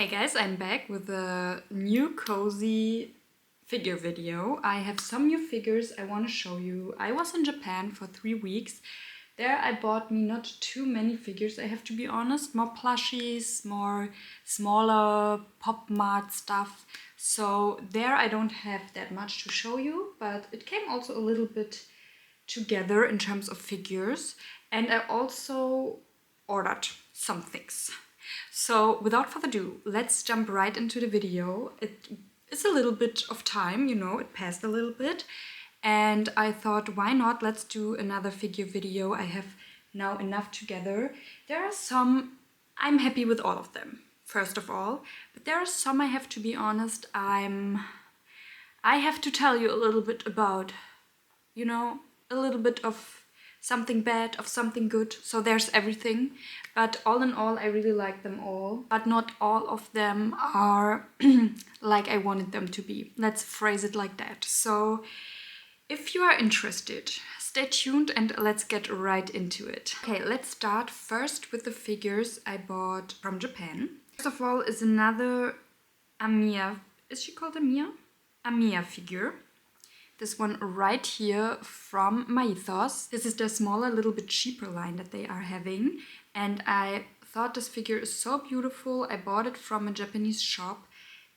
Hey guys, I'm back with a new cozy figure video. I have some new figures I want to show you. I was in Japan for 3 weeks. There I bought me not too many figures, I have to be honest. More plushies, more smaller pop mart stuff. So there I don't have that much to show you, but it came also a little bit together in terms of figures. And I also ordered some things. So without further ado, let's jump right into the video. It is a little bit of time, you know, it passed a little bit. And I thought, why not? Let's do another figure video. I have now enough together. There are some, I'm happy with all of them, first of all. But there are some, I have to be honest, I have to tell you a little bit about, you know, a little bit of something bad, of something good. So there's everything. But all in all, I really like them all. But not all of them are like I wanted them to be. Let's phrase it like that. So if you are interested, stay tuned and let's get right into it. Okay, let's start first with the figures I bought from Japan. First of all is another Amiya. Is she called Amiya? Amiya figure. This one right here from Mythos. This is the smaller, little bit cheaper line that they are having. And I thought this figure is so beautiful. I bought it from a Japanese shop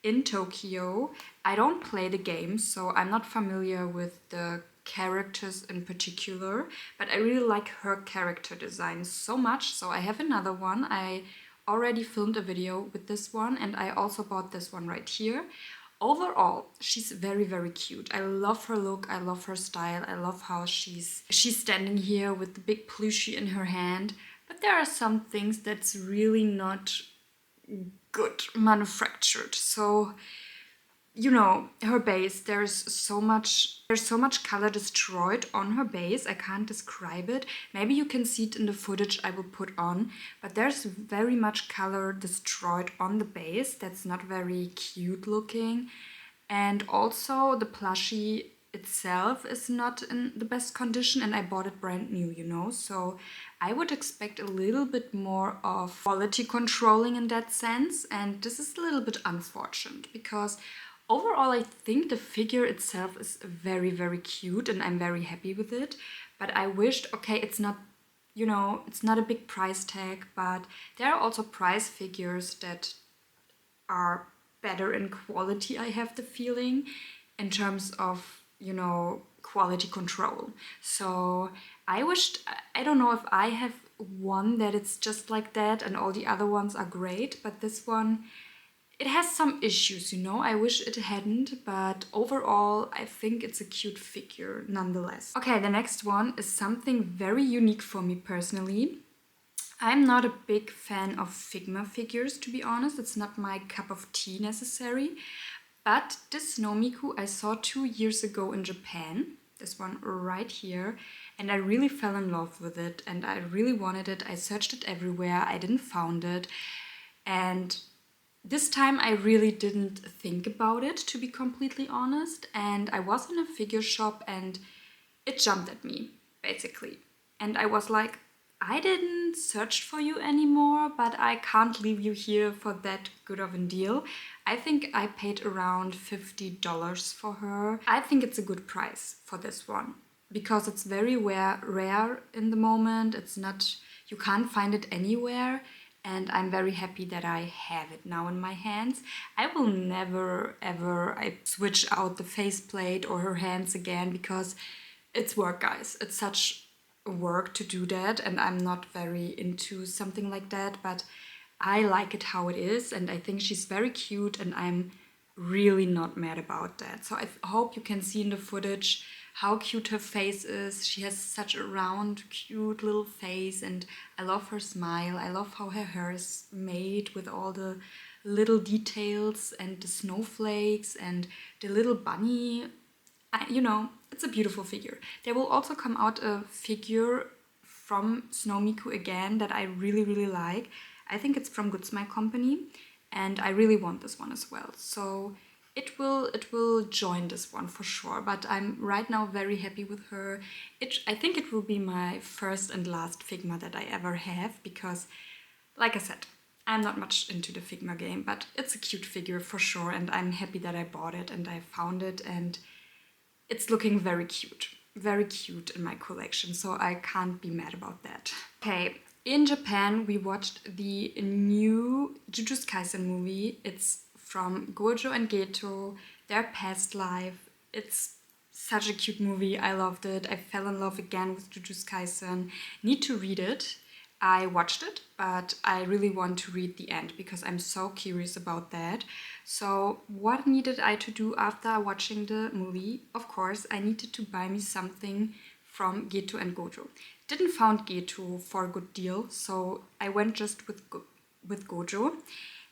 in Tokyo. I don't play the game, so I'm not familiar with the characters in particular. But I really like her character design so much. So I have another one. I already filmed a video with this one. And I also bought this one right here. Overall, she's very, very cute. I love her look, I love her style, I love how she's standing here with the big plushie in her hand. But there are some things that's really not good manufactured. So, you know, her base, there's so much color destroyed on her base. I can't describe it. Maybe you can see it in the footage I will put on, but there's very much color destroyed on the base. That's not very cute looking. And also the plushie itself is not in the best condition, and I bought it brand new, you know, so I would expect a little bit more of quality controlling in that sense, and this is a little bit unfortunate because overall, I think the figure itself is very, very cute and I'm very happy with it. But I wished, okay, it's not, you know, it's not a big price tag, but there are also price figures that are better in quality, I have the feeling, in terms of, you know, quality control. So I wished, I don't know if I have one that it's just like that and all the other ones are great, but this one, it has some issues, you know, I wish it hadn't, but overall I think it's a cute figure nonetheless. Okay, the next one is something very unique for me personally. I'm not a big fan of Figma figures, to be honest. It's not my cup of tea necessary. But this Nomiku I saw 2 years ago in Japan. This one right here. And I really fell in love with it and I really wanted it. I searched it everywhere. I didn't find it. And this time I really didn't think about it, to be completely honest. And I was in a figure shop and it jumped at me, basically. And I was like, I didn't search for you anymore, but I can't leave you here for that good of a deal. I think I paid around $50 for her. I think it's a good price for this one because it's very rare in the moment. It's not, you can't find it anywhere. And I'm very happy that I have it now in my hands. I will never ever switch out the faceplate or her hands again because it's work, guys. It's such work to do that and I'm not very into something like that, but I like it how it is and I think she's very cute and I'm really not mad about that. So I hope you can see in the footage how cute her face is. She has such a round, cute little face and I love her smile. I love how her hair is made with all the little details and the snowflakes and the little bunny. You know, it's a beautiful figure. There will also come out a figure from Snomiku again that I really, really like. I think it's from Good Smile Company and I really want this one as well. So it will join this one for sure, but I'm right now very happy with her. I think it will be my first and last Figma that I ever have because, like I said, I'm not much into the Figma game, but it's a cute figure for sure, and I'm happy that I bought it and I found it, and it's looking very cute in my collection, so I can't be mad about that. Okay, in Japan we watched the new Jujutsu Kaisen movie. It's from Gojo and Geto, their past life. It's such a cute movie. I loved it. I fell in love again with Jujutsu Kaisen. Need to read it. I watched it, but I really want to read the end because I'm so curious about that. So what needed I to do after watching the movie? Of course, I needed to buy me something from Geto and Gojo. Didn't found Geto for a good deal, so I went just with Gojo.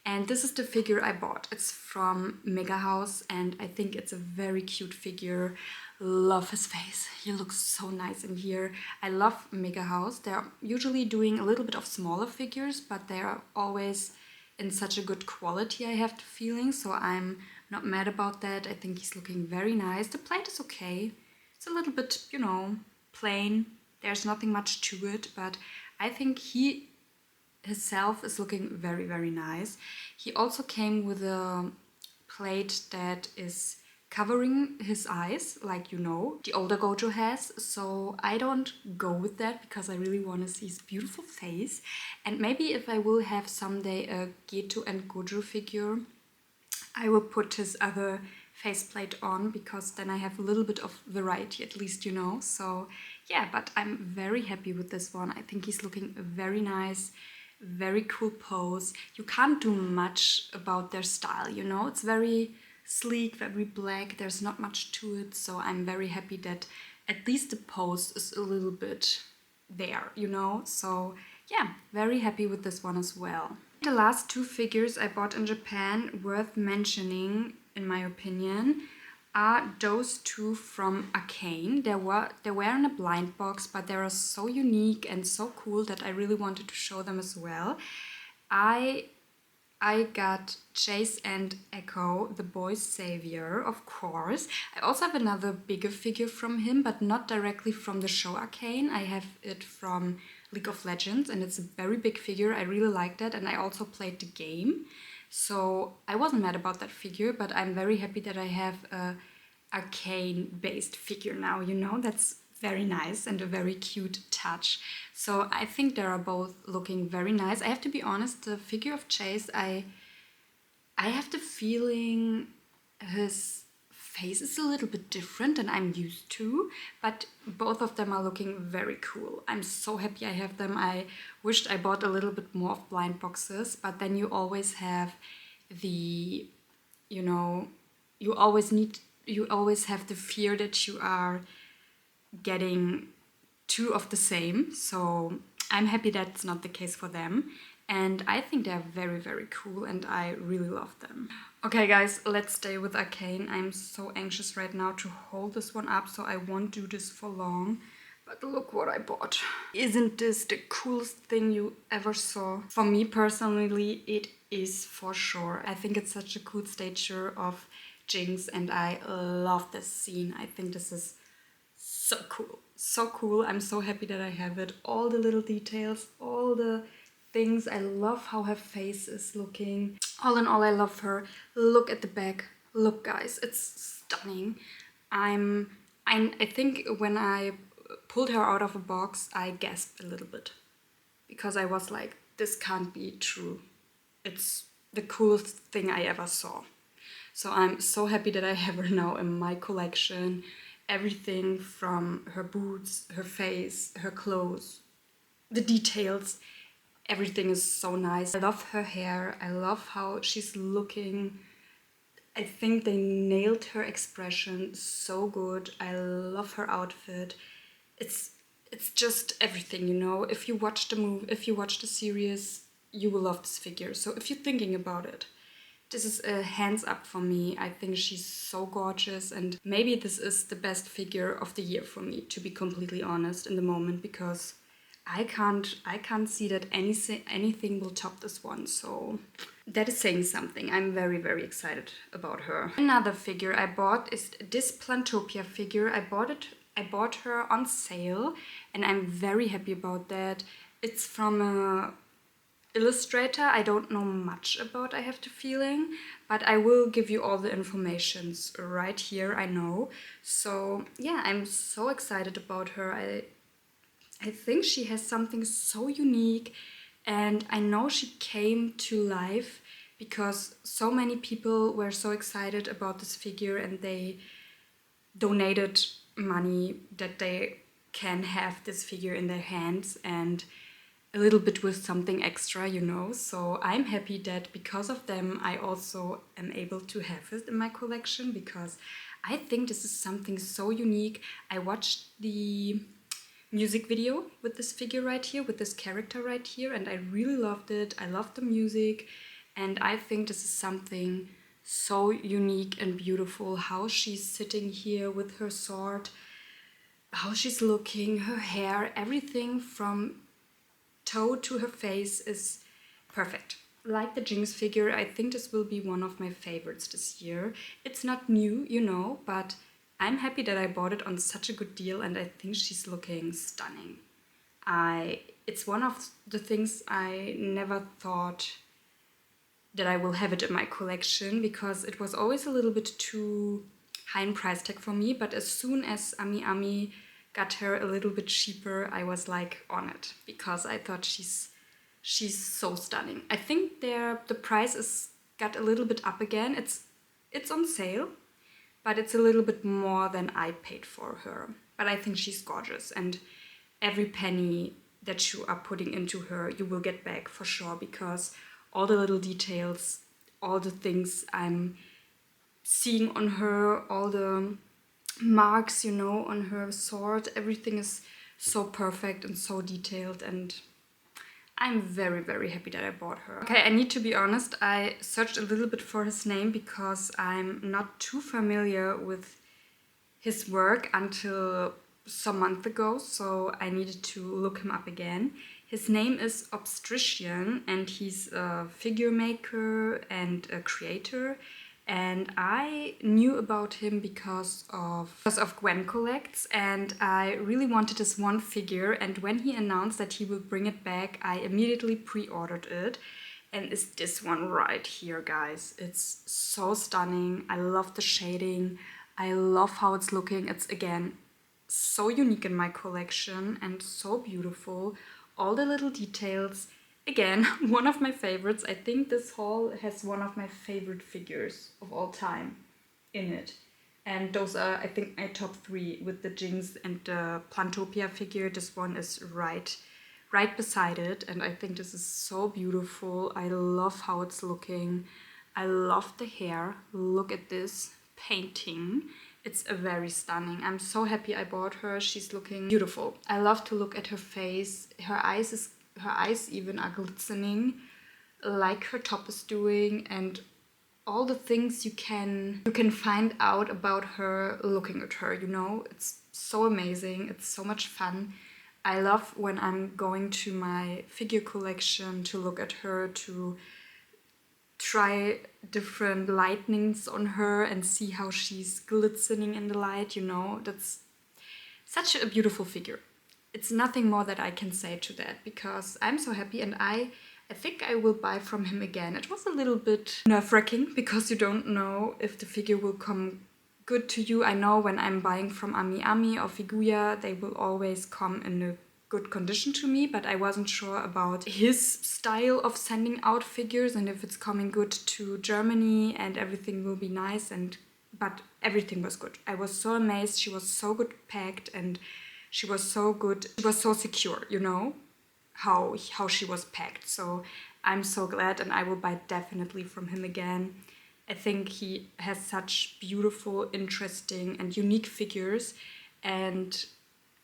And this is the figure I bought. It's from Mega House, and I think it's a very cute figure. Love his face. He looks so nice in here. I love Mega House. They're usually doing a little bit of smaller figures, but they are always in such a good quality, I have the feeling, so I'm not mad about that. I think he's looking very nice. The plate is okay. It's a little bit, you know, plain. There's nothing much to it, but I think he himself is looking very, very nice. He also came with a plate that is covering his eyes, like, you know, the older Gojo has. So I don't go with that because I really want to see his beautiful face. And maybe if I will have someday a Geto and Gojo figure, I will put his other faceplate on because then I have a little bit of variety, at least, you know. So yeah, but I'm very happy with this one. I think he's looking very nice, very cool pose. You can't do much about their style, you know. It's very sleek, very black. There's not much to it, so I'm very happy that at least the pose is a little bit there, you know. So yeah, very happy with this one as well. The last two figures I bought in Japan, worth mentioning in my opinion, are those two from Arcane. They were in a blind box, but they are so unique and so cool that I really wanted to show them as well. I got Chase and Echo, the boy's savior, of course. I also have another bigger figure from him, but not directly from the show Arcane. I have it from League of Legends, and it's a very big figure. I really like that, and I also played the game. So I wasn't mad about that figure, but I'm very happy that I have a Arcane-based figure now, you know. That's very nice and a very cute touch. So I think they are both looking very nice. I have to be honest, the figure of Chase, I have the feeling his face is a little bit different than I'm used to, but both of them are looking very cool. I'm so happy I have them. I wished I bought a little bit more of blind boxes, but then you always have the, you know, you always have the fear that you are getting two of the same. So I'm happy that's not the case for them. And I think they're very, very cool and I really love them. Okay guys, let's stay with Arcane. I'm so anxious right now to hold this one up, so I won't do this for long. But look what I bought. Isn't this the coolest thing you ever saw? For me personally, it is for sure. I think it's such a cool stature of Jinx and I love this scene. I think this is so cool. So cool. I'm so happy that I have it. All the little details, all the things. I love how her face is looking. All in all, I love her. Look at the back. Look guys, it's stunning. I think when I pulled her out of a box, I gasped a little bit because I was like, this can't be true. It's the coolest thing I ever saw. So I'm so happy that I have her now in my collection. Everything from her boots, her face, her clothes, the details, everything is so nice. I love her hair. I love how she's looking. I think they nailed her expression so good. I love her outfit. It's just everything, you know. If you watch the movie, if you watch the series, you will love this figure. So if you're thinking about it, this is a hands up for me. I think she's so gorgeous, and maybe this is the best figure of the year for me, to be completely honest, in the moment, because I can't see that anything will top this one. So that is saying something. I'm very, very excited about her. Another figure I bought is this Plantopia figure. I bought her on sale and I'm very happy about that. It's from a illustrator. I don't know much about, I have the feeling, but I will give you all the informations right here, I know. So yeah, I'm so excited about her. I think she has something so unique, and I know she came to life because so many people were so excited about this figure and they donated money that they can have this figure in their hands and a little bit with something extra, you know. So I'm happy that because of them I also am able to have it in my collection, because I think this is something so unique. I watched the music video with this figure right here, with this character right here, and I really loved it. I loved the music, and I think this is something so unique and beautiful. How she's sitting here with her sword, how she's looking, her hair, everything from toe to her face is perfect. Like the Jinx figure, I think this will be one of my favorites this year. It's not new, you know, but I'm happy that I bought it on such a good deal, and I think she's looking stunning. It's one of the things I never thought that I will have it in my collection, because it was always a little bit too high in price tag for me, but as soon as Ami Ami got her a little bit cheaper, I was like on it, because I thought she's so stunning. I think the price is got a little bit up again. It's on sale, but it's a little bit more than I paid for her. But I think she's gorgeous, and every penny that you are putting into her, you will get back for sure, because all the little details, all the things I'm seeing on her, all the marks, you know, on her sword, everything is so perfect and so detailed, and I'm very, very happy that I bought her. Okay, I need to be honest, I searched a little bit for his name because I'm not too familiar with his work until some month ago, so I needed to look him up again. His name is Obstrition, and he's a figure maker and a creator. And I knew about him because of Gwen Collects, and I really wanted this one figure, and when he announced that he will bring it back, I immediately pre-ordered it. And it's this one right here, guys. It's so stunning. I love the shading. I love how it's looking. It's, again, so unique in my collection and so beautiful. All the little details. Again, one of my favorites. I think this haul has one of my favorite figures of all time in it. And those are, I think, my top three, with the Jinx and the Plantopia figure. This one is right beside it, and I think this is so beautiful. I love how it's looking. I love the hair. Look at this painting. It's a very stunning. I'm so happy I bought her. She's looking beautiful. I love to look at her face. Her eyes even are glistening, like her top is doing, and all the things you can find out about her looking at her, you know. It's so amazing. It's so much fun. I love when I'm going to my figure collection to look at her, to try different lightnings on her and see how she's glistening in the light, you know. That's such a beautiful figure. It's nothing more that I can say to that, because I'm so happy, and I think I will buy from him again. It was a little bit nerve-wracking because you don't know if the figure will come good to you. I know when I'm buying from Ami Ami or Figuya, they will always come in a good condition to me, but I wasn't sure about his style of sending out figures and if it's coming good to Germany and everything will be nice. But everything was good. I was so amazed. She was so good packed, and she was so good. She was so secure, you know, how she was packed. So I'm so glad, and I will buy definitely from him again. I think he has such beautiful, interesting and unique figures, and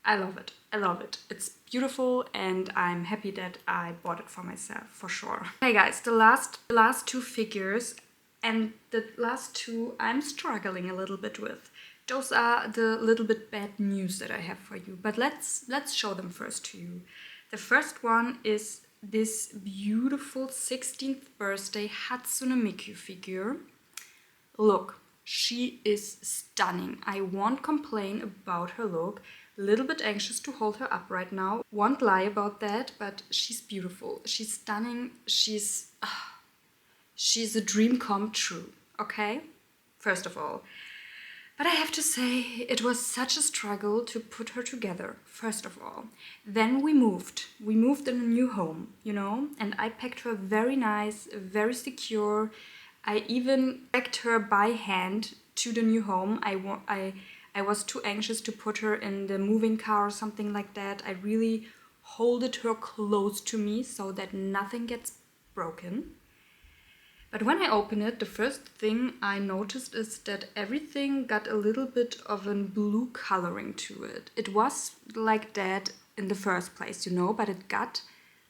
I love it. I love it. It's beautiful, and I'm happy that I bought it for myself, for sure. Hey guys, the last two figures, and the last two I'm struggling a little bit with. Those are the little bit bad news that I have for you, but let's show them first to you. The first one is this beautiful 16th birthday Hatsune Miku figure. Look, she is stunning. I won't complain about her look. a little bit anxious to hold her up right now. Won't lie about that, but she's beautiful. She's stunning. She's a dream come true, okay? First of all. But I have to say, it was such a struggle to put her together, first of all. Then we moved. We moved in a new home, you know, and I packed her very nice, very secure. I even packed her by hand to the new home. I was too anxious to put her in the moving car or something like that. I really holded her close to me so that nothing gets broken. But when I open it, the first thing I noticed is that everything got a little bit of a blue coloring to it. It was like that in the first place, you know, but it got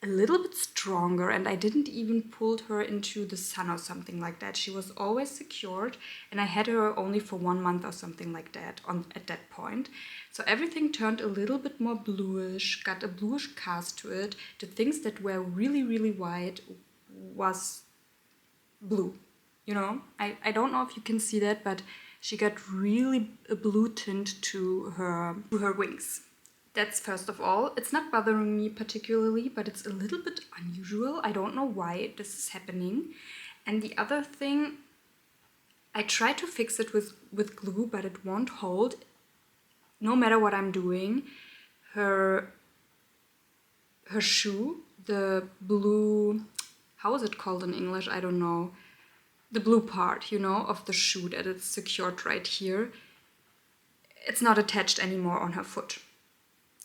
a little bit stronger, and I didn't even pull her into the sun or something like that. She was always secured, and I had her only for 1 month or something like that at that point. So everything turned a little bit more bluish, got a bluish cast to it. The things that were really, really white was blue, you know. I don't know if you can see that, but she got really a blue tint to her wings. That's first of all. It's not bothering me particularly, but it's a little bit unusual. I don't know why this is happening. And the other thing, I tried to fix it with glue, but it won't hold. No matter what I'm doing, her shoe, the blue, how is it called in English? I don't know. The blue part, you know, of the shoe that is secured right here. It's not attached anymore on her foot.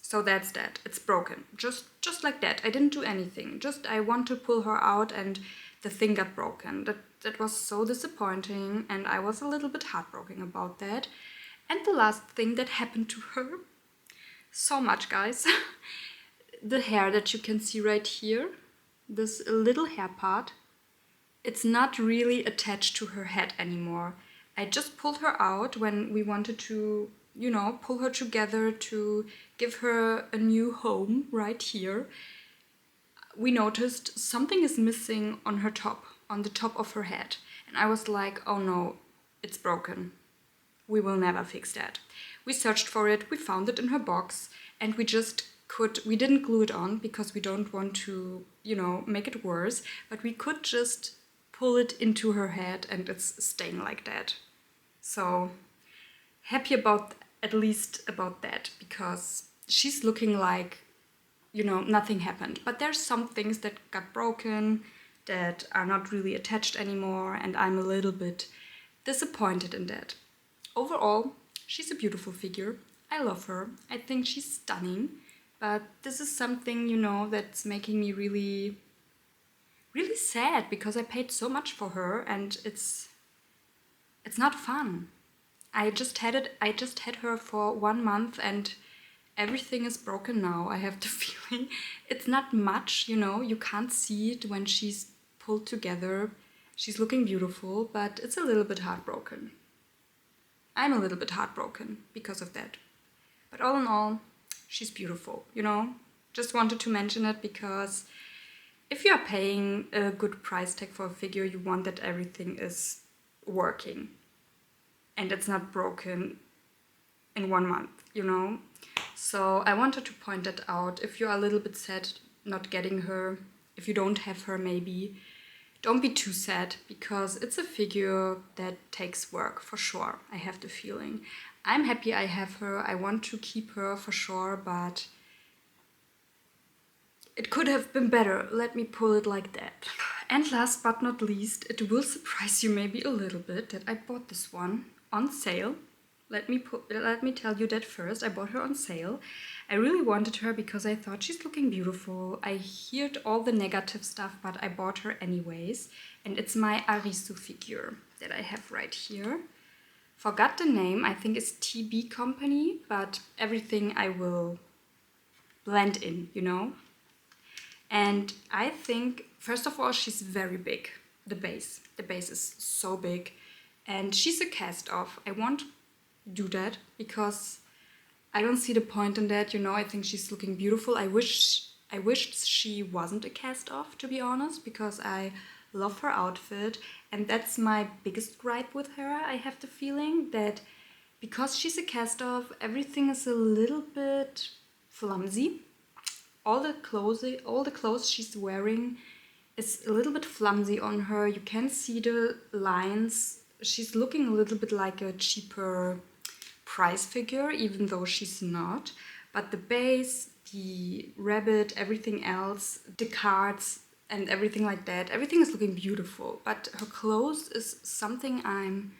So that's that. It's broken. Just like that. I didn't do anything. Just I want to pull her out and the thing got broken. That was so disappointing, and I was a little bit heartbroken about that. And the last thing that happened to her, so much, guys. The hair that you can see right here, this little hair part, it's not really attached to her head anymore. I just pulled her out when we wanted to, you know, pull her together to give her a new home right here. We noticed something is missing on her top, on the top of her head. And I was like, oh no, it's broken. We will never fix that. We searched for it, we found it in her box, and we didn't glue it on because we don't want to, you know, make it worse, but we could just pull it into her head and it's staying like that. So happy about, at least about that, because she's looking like, you know, nothing happened. But there's some things that got broken that are not really attached anymore, and I'm a little bit disappointed in that. Overall, she's a beautiful figure. I love her. I think she's stunning. But this is something, you know, that's making me really, really sad because I paid so much for her and it's not fun. I just had her for 1 month and everything is broken now. I have the feeling it's not much, you know, you can't see it when she's pulled together. She's looking beautiful, but it's a little bit heartbroken. I'm a little bit heartbroken because of that. But all in all, she's beautiful, you know. Just wanted to mention it because if you are paying a good price tag for a figure, you want that everything is working and it's not broken in 1 month, you know. So I wanted to point that out. If you're a little bit sad not getting her, if you don't have her maybe, don't be too sad because it's a figure that takes work for sure. I have the feeling. I'm happy I have her. I want to keep her for sure, but it could have been better. Let me pull it like that. And last but not least, it will surprise you maybe a little bit that I bought this one on sale. Let me tell you that first. I bought her on sale. I really wanted her because I thought she's looking beautiful. I heard all the negative stuff, but I bought her anyways. And it's my Arisu figure that I have right here. Forgot the name. I think it's TB Company, but everything I will blend in, you know. And I think, first of all, she's very big. The base is so big. And she's a cast off. I won't do that because I don't see the point in that, you know. I think she's looking beautiful. I wish she wasn't a cast off, to be honest, because I love her outfit, and that's my biggest gripe with her. I have the feeling that because she's a cast-off, everything is a little bit flimsy. All the clothes she's wearing is a little bit flimsy on her. You can see the lines. She's looking a little bit like a cheaper price figure, even though she's not. But the base, the rabbit, everything else, the cards and everything like that, everything is looking beautiful. But her clothes is something I'm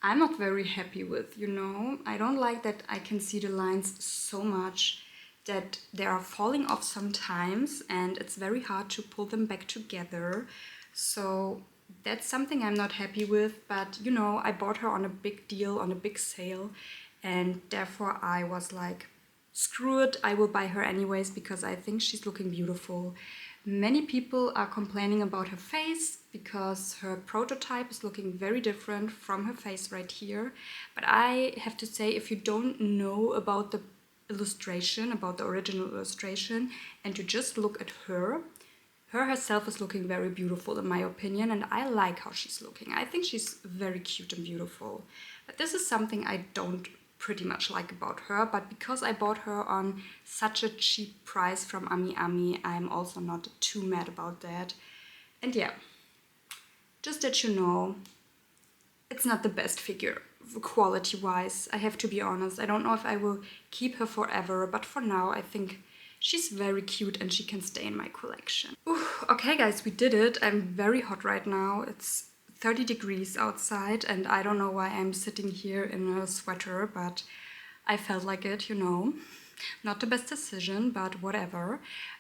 not very happy with, you know. I don't like that I can see the lines so much that they are falling off sometimes and it's very hard to pull them back together. So that's something I'm not happy with, but you know, I bought her on a big deal, on a big sale, and therefore I was like, screw it, I will buy her anyways because I think she's looking beautiful. Many people are complaining about her face because her prototype is looking very different from her face right here. But I have to say, if you don't know about the illustration, about the original illustration, and you just look at her herself is looking very beautiful in my opinion, and I like how she's looking. I think she's very cute and beautiful. But this is something I don't pretty much like about her, but because I bought her on such a cheap price from Ami Ami, I'm also not too mad about that. And yeah, just that you know, it's not the best figure quality wise, I have to be honest. I don't know if I will keep her forever, but for now I think she's very cute and she can stay in my collection. Oof, okay guys, we did it. I'm very hot right now. It's 30 degrees outside and I don't know why I'm sitting here in a sweater, but I felt like it, you know. Not the best decision, but whatever.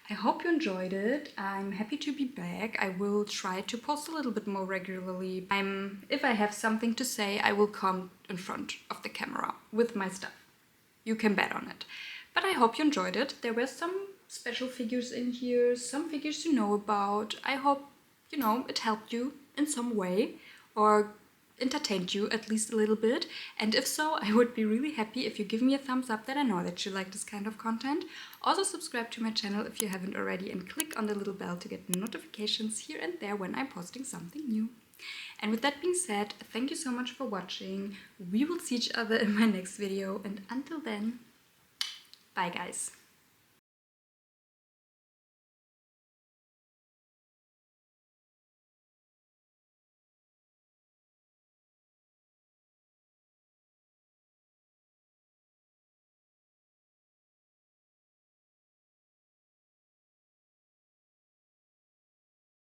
I hope you enjoyed it. I'm happy to be back. I will try to post a little bit more regularly. If I have something to say, I will come in front of the camera with my stuff. You can bet on it. But I hope you enjoyed it. There were some special figures in here, some figures you know about. I hope, you know, it helped you in some way or entertained you at least a little bit. And if so, I would be really happy if you give me a thumbs up, that I know that you like this kind of content. Also subscribe to my channel if you haven't already and click on the little bell to get notifications here and there when I'm posting something new. And with that being said, thank you so much for watching. We will see each other in my next video, and until then, bye guys.